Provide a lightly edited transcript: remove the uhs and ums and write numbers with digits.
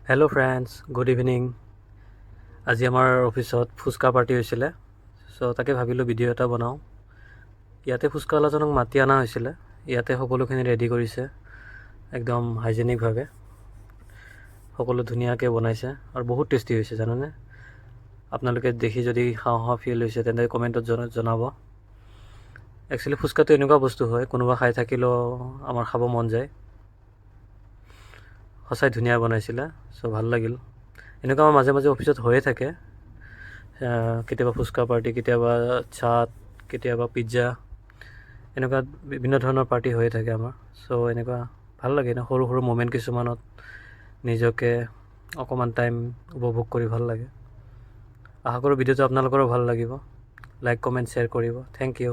Hello' friends, good evening. আজি আমাৰ অফিচত ফুচকা পাৰ্টি হৈছিলে, চ' তাকে ভাবিলোঁ ভিডিঅ' এটা বনাওঁ। ইয়াতে ফুচকাৱালাজনক মাতি অনা হৈছিলে, ইয়াতে সকলোখিনি ৰেডি কৰিছে একদম হাইজেনিকভাৱে। সকলো ধুনীয়াকৈ বনাইছে আৰু বহুত টেষ্টি হৈছে জানেনে। আপোনালোকে দেখি যদি খাওঁ খাওঁ ফিল হৈছে তেন্তে কমেণ্টত জনাব। একচুৱেলি ফুচকাটো এনেকুৱা বস্তু হয়, কোনোবা খাই থাকিলেও আমাৰ খাব মন যায়। সঁচাই ধুনীয়া বনাইছিলে, চ' ভাল লাগিল। এনেকুৱা আমাৰ মাজে মাজে অফিচত হৈয়ে থাকে, কেতিয়াবা ফুচকা পাৰ্টি, কেতিয়াবা চাট, কেতিয়াবা পিজ্জা, এনেকুৱা বিভিন্ন ধৰণৰ পাৰ্টি হৈয়ে থাকে আমাৰ। চ' এনেকুৱা ভাল লাগে ন, সৰু সৰু ম'মেণ্ট কিছুমানত নিজকে অকণমান টাইম উপভোগ কৰি ভাল লাগে। আশা কৰোঁ ভিডিঅ'টো আপোনালোকৰো ভাল লাগিব। লাইক, কমেণ্ট, শ্বেয়াৰ কৰিব। Thank U.